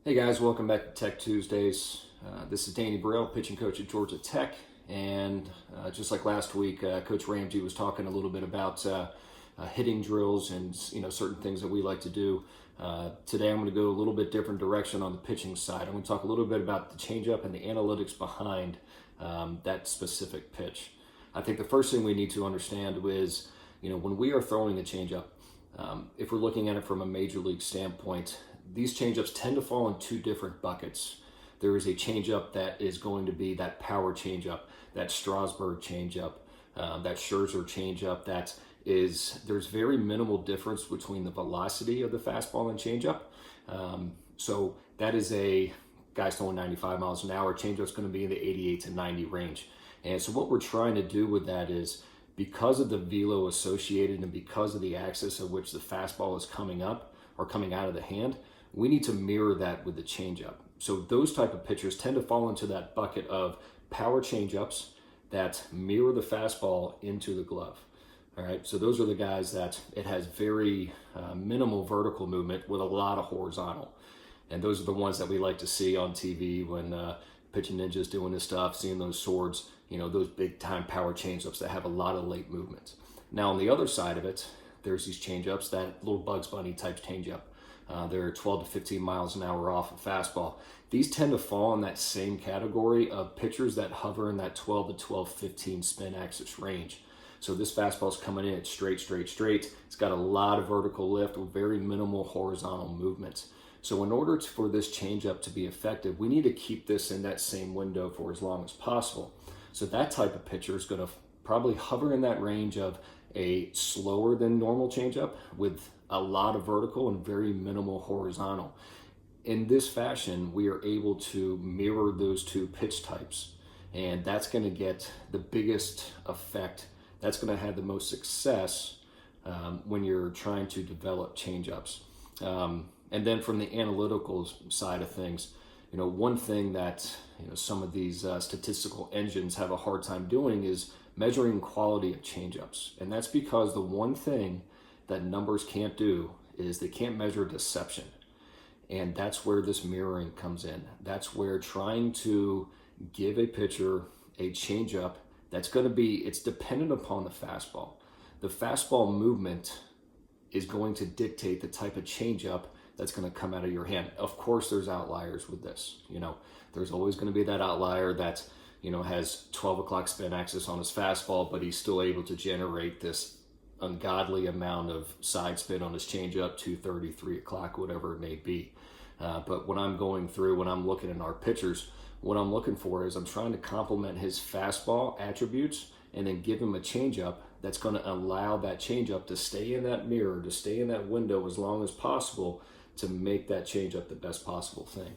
Hey guys, welcome back to Tech Tuesdays. This is Danny Borrell, pitching coach at Georgia Tech, and just like last week, Coach Ramsey was talking a little bit about hitting drills and certain things that we like to do. Today, I'm going to go a little bit different direction on the pitching side. I'm going to talk a little bit about the changeup and the analytics behind that specific pitch. I think the first thing we need to understand is, when we are throwing a changeup, if we're looking at it from a major league standpoint, these changeups tend to fall in two different buckets. There is a changeup that is going to be that power changeup, that Strasburg changeup, that Scherzer changeup. There's very minimal difference between the velocity of the fastball and changeup. So that is a guy's throwing 95 miles an hour. Changeup's going to be in the 88 to 90 range. And so what we're trying to do with that is, because of the velo associated and because of the axis of which the fastball is coming up or coming out of the hand, we need to mirror that with the changeup. So those type of pitchers tend to fall into that bucket of power changeups that mirror the fastball into the glove. All right, so those are the guys that it has very minimal vertical movement with a lot of horizontal. And those are the ones that we like to see on TV when Pitching Ninja's doing this stuff, seeing those swords, those big time power changeups that have a lot of late movement. Now on the other side of it, there's these changeups, that little Bugs Bunny type changeup. They're 12 to 15 miles an hour off a fastball. These tend to fall in that same category of pitchers that hover in that 12 to 12-15 spin axis range. So this fastball's coming in, it's straight. It's got a lot of vertical lift with very minimal horizontal movement. So in order for this changeup to be effective, we need to keep this in that same window for as long as possible. So that type of pitcher is going to probably hover in that range of a slower than normal changeup with a lot of vertical and very minimal horizontal. In this fashion, we are able to mirror those two pitch types, and that's going to get the biggest effect. That's going to have the most success when you're trying to develop changeups. And then from the analytical side of things, one thing that some of these statistical engines have a hard time doing is measuring quality of changeups. And that's because the one thing that numbers can't do is they can't measure deception. And that's where this mirroring comes in. That's where trying to give a pitcher a changeup that's going to be, it's dependent upon the fastball. The fastball movement is going to dictate the type of changeup that's going to come out of your hand. Of course, there's outliers with this. There's always going to be that outlier that has 12 o'clock spin axis on his fastball, but he's still able to generate this ungodly amount of side spin on his changeup, 230, 3 o'clock, whatever it may be. But when I'm going through, when I'm looking at our pitchers, what I'm looking for is I'm trying to complement his fastball attributes and then give him a changeup that's going to allow that changeup to stay in that mirror, to stay in that window as long as possible to make that changeup the best possible thing.